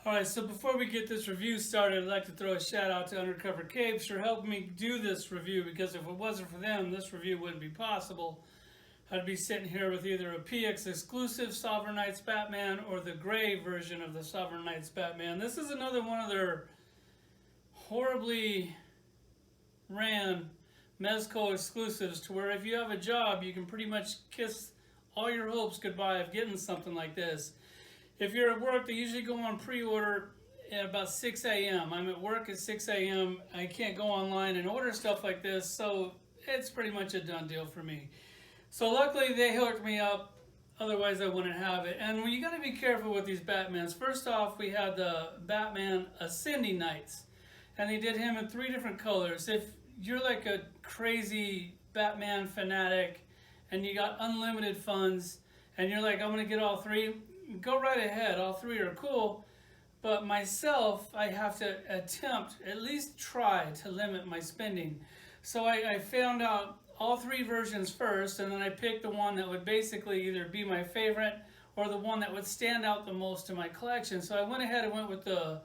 Alright, so before we get this review started, I'd like to throw a shout out to Undercover Capes for helping me do this review, because if it wasn't for them, this review wouldn't be possible. I'd be sitting here with either a PX exclusive Sovereign Knights Batman or the gray version of the Sovereign Knights Batman. This is another one of their horribly ran Mezco exclusives, to where if you have a job, you can pretty much kiss all your hopes goodbye of getting something like this. If you're at work, they usually go on pre-order at about 6 a.m. I'm at work at 6 a.m. I can't go online and order stuff like this, so it's pretty much a done deal for me. So luckily they hooked me up, otherwise I wouldn't have it. And you got to be careful with these Batmans. First off, we had the Batman Ascending Knights, and they did him in 3 different colors. If you're like a crazy Batman fanatic and you got unlimited funds and you're like, I'm going to get all 3, go right ahead. All 3 are cool. But myself, I have to attempt, at least try to limit my spending. So I found out all 3 versions first, and then I picked the one that would basically either be my favorite or the one that would stand out the most in my collection. So I went ahead and went with the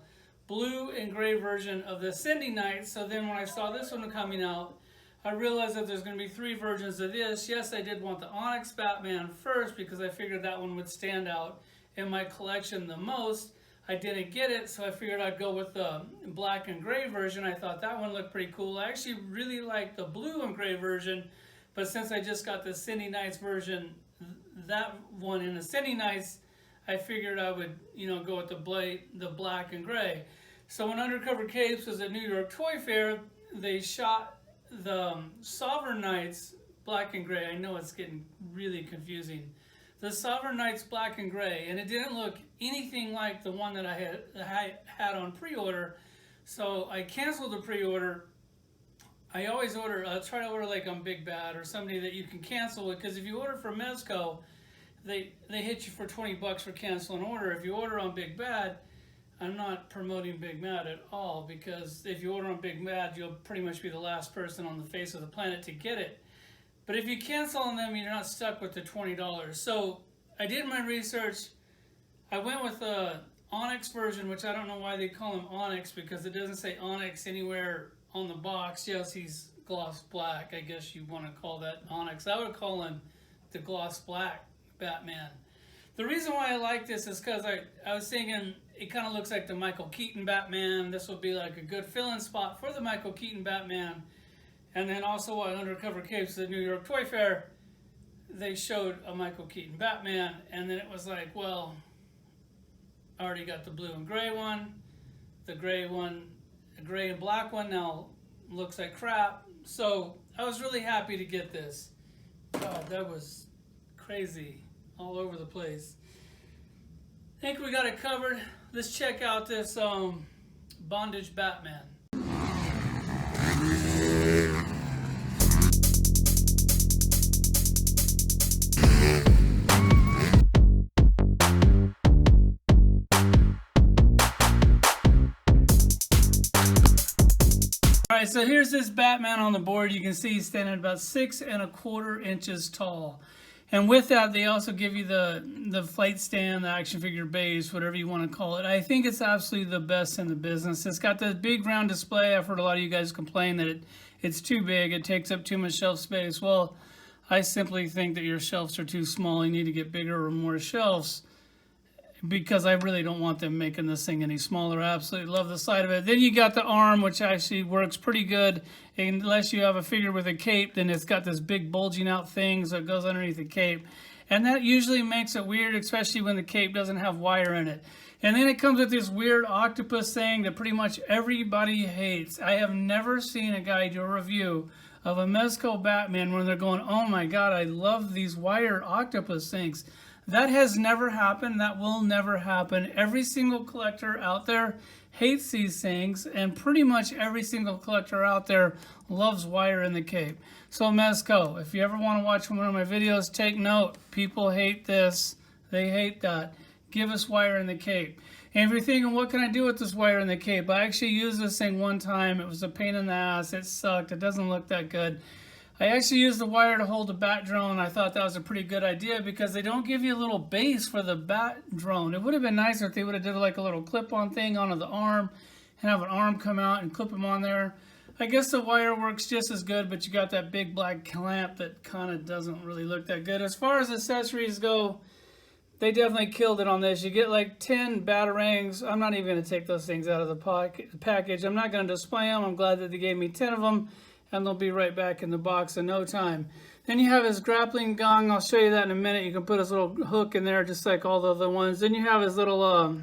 blue and gray version of the Ascending Knights. So then when I saw this one coming out, I realized that there's going to be 3 versions of this. Yes, I did want the ONYX Batman first because I figured that one would stand out in my collection the most. I didn't get it, so I figured I'd go with the black and gray version. I thought that one looked pretty cool. I actually really like the blue and gray version, but since I just got the Ascending Knights version, that one in Ascending Knights, I figured I would, go with the black and gray. So when Undercover Capes was at New York Toy Fair, they shot the Sovereign Knights black and gray. I know it's getting really confusing. The Sovereign Knights black and gray, and it didn't look anything like the one that I had on pre-order, so I canceled the pre-order. I always try to order like on Big Bad or somebody that you can cancel it, because if you order from Mezco, they hit you for 20 bucks for canceling order. If you order on Big Bad, I'm not promoting Big Bad at all, because if you order on Big Bad, you'll pretty much be the last person on the face of the planet to get it. But if you cancel on them, you're not stuck with the $20. So I did my research. I went with the ONYX version, which I don't know why they call him ONYX, because it doesn't say ONYX anywhere on the box. Yes, he's gloss black. I guess you want to call that ONYX. I would call him the gloss black Batman. The reason why I like this is because I was thinking it kind of looks like the Michael Keaton Batman. This would be like a good fill-in spot for the Michael Keaton Batman. And then also at Undercover Capes at New York Toy Fair, they showed a Michael Keaton Batman, and then it was like, well, I already got the blue and gray one. The gray and black one now looks like crap. So I was really happy to get this. God, that was crazy all over the place. I think we got it covered. Let's check out this Bondage Batman. Alright, so here's this Batman on the board. You can see he's standing about 6 1/4 inches tall. And with that, they also give you the flight stand, the action figure base, whatever you want to call it. I think it's absolutely the best in the business. It's got the big round display. I've heard a lot of you guys complain that it's too big. It takes up too much shelf space. Well, I simply think that your shelves are too small. You need to get bigger or more shelves, because I really don't want them making this thing any smaller. I absolutely love the side of it. Then you got the arm, which actually works pretty good. Unless you have a figure with a cape, then it's got this big bulging out thing, so it goes underneath the cape. And that usually makes it weird, especially when the cape doesn't have wire in it. And then it comes with this weird octopus thing that pretty much everybody hates. I have never seen a guy do a review of a Mezco Batman where they're going, oh my God, I love these wire octopus things. That has never happened. That will never happen. Every single collector out there hates these things, and pretty much every single collector out there loves wire in the cape. So Mezco, if you ever want to watch one of my videos, take note. People hate this. They hate that. Give us wire in the cape. And if you're thinking, what can I do with this wire in the cape? I actually used this thing one time. It was a pain in the ass. It sucked. It doesn't look that good. I actually used the wire to hold the bat drone. I thought that was a pretty good idea because they don't give you a little base for the bat drone. It would have been nicer if they would have did like a little clip-on thing onto the arm and have an arm come out and clip them on there. I guess the wire works just as good, but you got that big black clamp that kind of doesn't really look that good. As far as accessories go, they definitely killed it on this. You get like 10 batarangs. I'm not even going to take those things out of the package. I'm not going to display them. I'm glad that they gave me 10 of them, and they'll be right back in the box in no time. Then you have his grappling gun. I'll show you that in a minute. You can put his little hook in there just like all the other ones. Then you have his little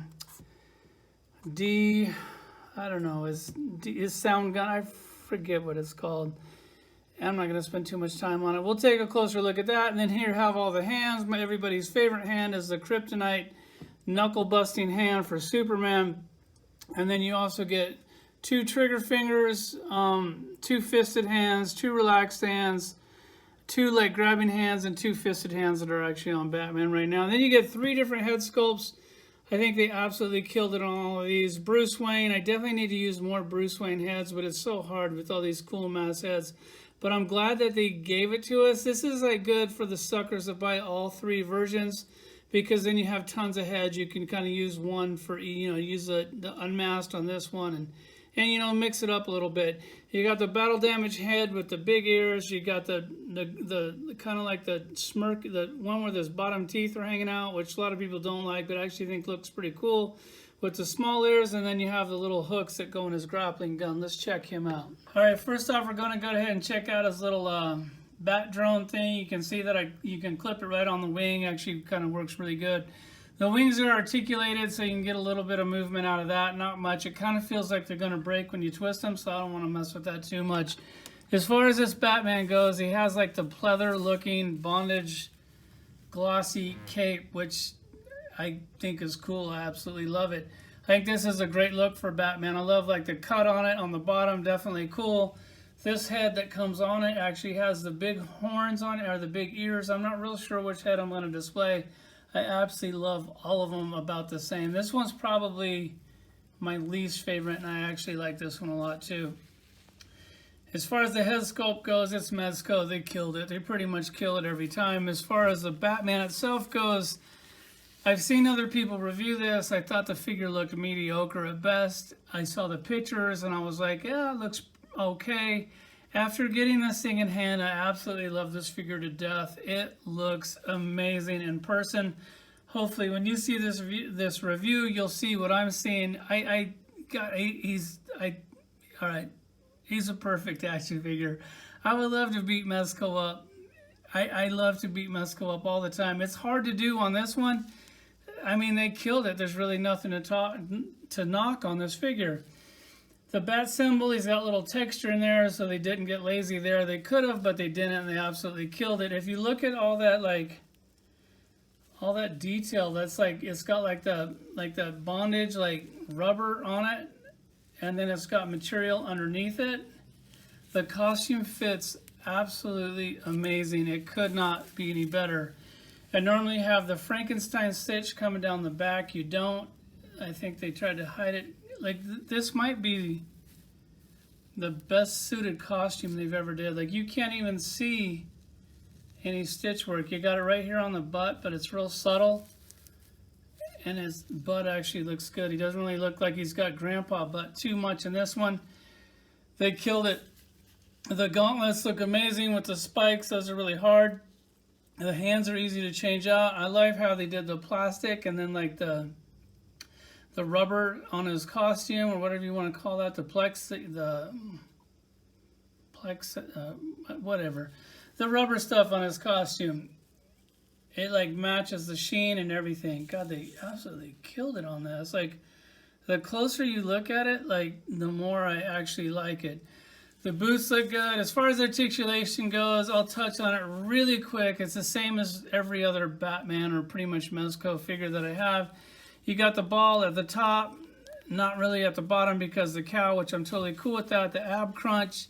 I don't know, his sound gun. I forget what it's called. I'm not going to spend too much time on it. We'll take a closer look at that. And then here you have all the hands. Everybody's favorite hand is the Kryptonite knuckle-busting hand for Superman. And then you also get 2 trigger fingers, 2 fisted hands, 2 relaxed hands, 2 like grabbing hands, and 2 fisted hands that are actually on Batman right now. And then you get 3 different head sculpts. I think they absolutely killed it on all of these. Bruce Wayne, I definitely need to use more Bruce Wayne heads, but it's so hard with all these cool mass heads. But I'm glad that they gave it to us. This is like good for the suckers that buy all 3 versions, because then you have tons of heads. You can kind of use one for, use the unmasked on this one and mix it up a little bit. You got the battle damage head with the big ears. You got the kind of like the smirk, the one where his bottom teeth are hanging out, which a lot of people don't like, but I actually think looks pretty cool with the small ears. And then you have the little hooks that go in his grappling gun. Let's check him out. All right, first off, we're going to go ahead and check out his little bat drone thing. You can see that you can clip it right on the wing. Actually kind of works really good. The wings are articulated, so you can get a little bit of movement out of that. Not much. It kind of feels like they're going to break when you twist them, so I don't want to mess with that too much. As far as this Batman goes, he has like the pleather-looking bondage glossy cape, which I think is cool. I absolutely love it. I think this is a great look for Batman. I love like the cut on it on the bottom, definitely cool. This head that comes on it actually has the big horns on it, or the big ears. I'm not real sure which head I'm going to display. I absolutely love all of them about the same. This one's probably my least favorite, and I actually like this one a lot too. As far as the head sculpt goes, it's Mezco. They killed it. They pretty much kill it every time. As far as the Batman itself goes, I've seen other people review this. I thought the figure looked mediocre at best. I saw the pictures and I was like, yeah, it looks okay. After getting this thing in hand, I absolutely love this figure to death. It looks amazing in person. Hopefully, when you see this review, you'll see what I'm seeing. All right, he's a perfect action figure. I would love to beat Mezco up. I love to beat Mezco up all the time. It's hard to do on this one. I mean, they killed it. There's really nothing to knock on this figure. The bat symbol, he's got a little texture in there, so they didn't get lazy there. They could have, but they didn't, and they absolutely killed it. If you look at all that, all that detail, that's like, it's got like the bondage, like rubber on it, and then it's got material underneath it. The costume fits absolutely amazing. It could not be any better. I normally have the Frankenstein stitch coming down the back. You don't. I think they tried to hide it. Like, this might be the best suited costume they've ever did. Like, you can't even see any stitch work. You got it right here on the butt, but it's real subtle. And his butt actually looks good. He doesn't really look like he's got grandpa butt too much in this one. They killed it. The gauntlets look amazing with the spikes. Those are really hard. The hands are easy to change out. I like how they did the plastic and then like the rubber on his costume, or whatever you want to call that, whatever. The rubber stuff on his costume. It like matches the sheen and everything. God, they absolutely killed it on this. Like, the closer you look at it, like, the more I actually like it. The boots look good. As far as articulation goes, I'll touch on it really quick. It's the same as every other Batman or pretty much Mezco figure that I have. You got the ball at the top, not really at the bottom because the cow, which I'm totally cool with that. The ab crunch,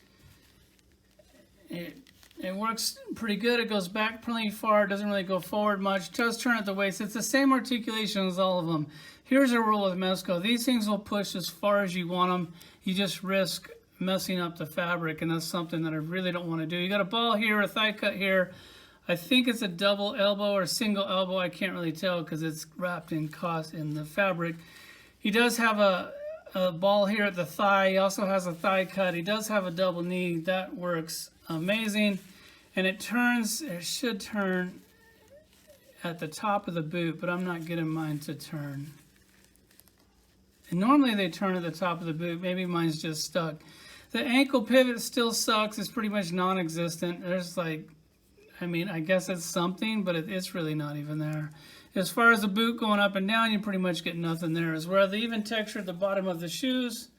it works pretty good. It goes back pretty far. It doesn't really go forward much. It does turn at the waist. It's the same articulation as all of them. Here's a rule with Mezco. These things will push as far as you want them. You just risk messing up the fabric, and that's something that I really don't want to do. You got a ball here, a thigh cut here. I think it's a double elbow or single elbow. I can't really tell because it's wrapped in the fabric. He does have a ball here at the thigh. He also has a thigh cut. He does have a double knee. That works amazing. And it turns, it should turn at the top of the boot, but I'm not getting mine to turn. And normally they turn at the top of the boot. Maybe mine's just stuck. The ankle pivot still sucks. It's pretty much non-existent. There's like, I mean, I guess it's something, but it's really not even there. As far as the boot going up and down, you pretty much get nothing there. As well, the even texture at the bottom of the shoes,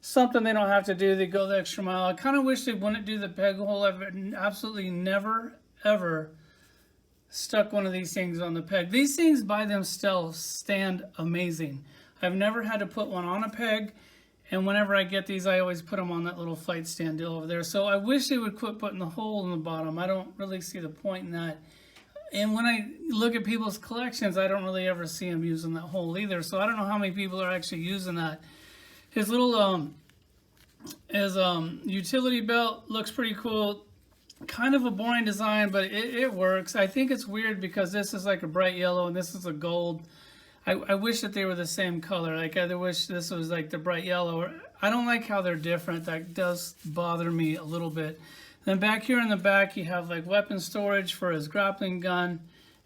something they don't have to do. They go the extra mile. I kind of wish they wouldn't do the peg hole. I've absolutely never, ever stuck one of these things on the peg. These things by themselves stand amazing. I've never had to put one on a peg, and whenever I get these, I always put them on that little flight stand deal over there. So I wish they would quit putting the hole in the bottom. I don't really see the point in that. And when I look at people's collections, I don't really ever see them using that hole either. So I don't know how many people are actually using that. His little utility belt looks pretty cool. Kind of a boring design, but it works. I think it's weird because this is like a bright yellow and this is a gold. I wish that they were the same color. Like I wish this was like the bright yellow. I don't like how they're different. That does bother me a little bit. Then back here in the back, you have like weapon storage for his grappling gun.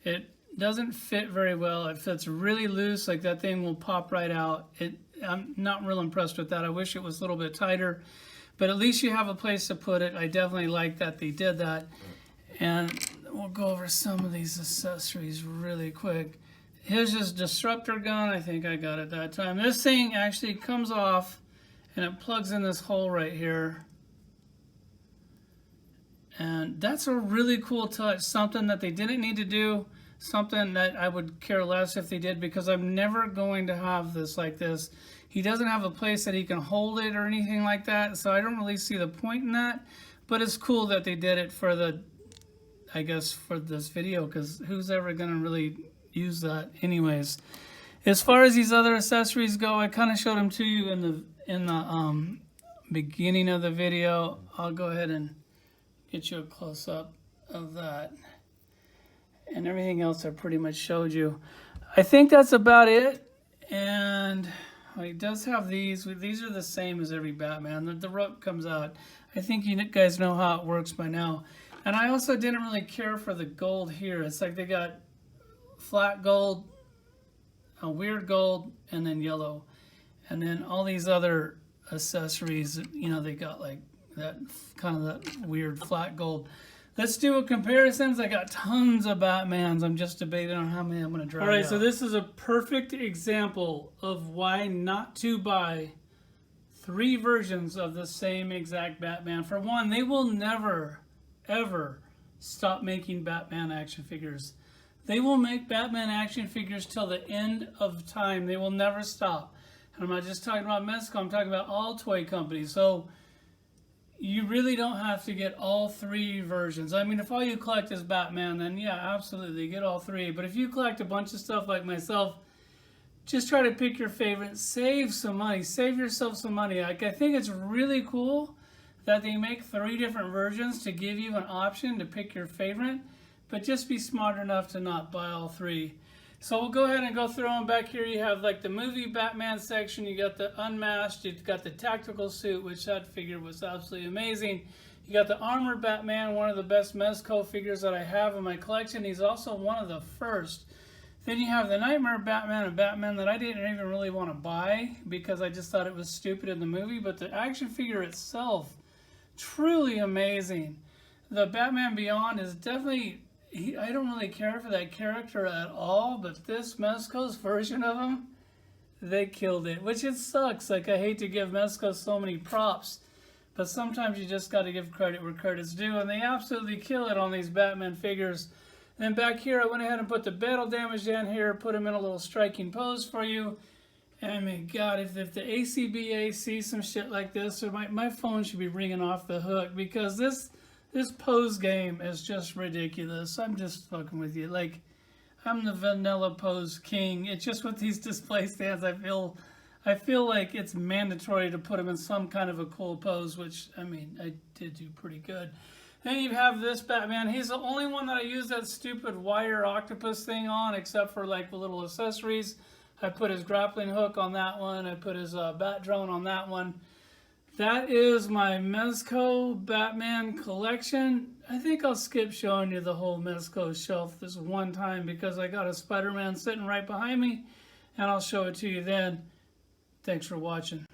It doesn't fit very well. It fits really loose, like that thing will pop right out. I'm not real impressed with that. I wish it was a little bit tighter, but at least you have a place to put it. I definitely like that they did that. And we'll go over some of these accessories really quick. Here's his disruptor gun. I think I got it that time. This thing actually comes off and it plugs in this hole right here. And that's a really cool touch, something that they didn't need to do, something that I would care less if they did, because I'm never going to have this like this. He doesn't have a place that he can hold it or anything like that, so I don't really see the point in that. But it's cool that they did it for the, I guess, for this video, because who's ever going to really use that anyways. As far as these other accessories go, I kind of showed them to you in the beginning of the video. I'll go ahead and get you a close-up of that. And everything else I pretty much showed you. I think that's about it. And he does have these. These are the same as every Batman. The rope comes out. I think you guys know how it works by now. And I also didn't really care for the gold here. It's like they got flat gold, a weird gold, and then yellow. And then all these other accessories, you know, they got like that kind of that weird flat gold. Let's do a comparisons. I got tons of Batmans. I'm just debating on how many I'm going to drag. All right, so this is a perfect example of why not to buy 3 versions of the same exact Batman. For one, they will never, ever stop making Batman action figures. They will make Batman action figures till the end of time. They will never stop. And I'm not just talking about Mezco. I'm talking about all toy companies. So you really don't have to get all 3 versions. I mean, if all you collect is Batman, then yeah, absolutely, get all 3. But if you collect a bunch of stuff like myself, just try to pick your favorite. Save some money. Save yourself some money. Like, I think it's really cool that they make 3 different versions to give you an option to pick your favorite. But just be smart enough to not buy all 3. So we'll go ahead and go through them. Back here you have like the movie Batman section. You got the unmasked. You've got the tactical suit, which that figure was absolutely amazing. You got the armored Batman, one of the best Mezco figures that I have in my collection. He's also one of the first. Then you have the Nightmare Batman, a Batman that I didn't even really want to buy because I just thought it was stupid in the movie. But the action figure itself, truly amazing. The Batman Beyond is definitely... I don't really care for that character at all, but this Mezco's version of him, they killed it, which it sucks. Like, I hate to give Mezco so many props, but sometimes you just got to give credit where credit's due, and they absolutely kill it on these Batman figures. Then back here, I went ahead and put the battle damage down here, put him in a little striking pose for you. And I mean, God, if the ACBA sees some shit like this, or my phone should be ringing off the hook, because this pose game is just ridiculous. I'm just fucking with you. Like, I'm the vanilla pose king. It's just with these display stands, I feel I feel like it's mandatory to put him in some kind of a cool pose, which, I mean, I did do pretty good. Then you have this Batman. He's the only one that I use that stupid wire octopus thing on, except for like the little accessories. I put his grappling hook on that one. I put his bat drone on that one. That is my Mezco Batman collection. I think I'll skip showing you the whole Mezco shelf this one time because I got a Spider-Man sitting right behind me, and I'll show it to you then. Thanks for watching.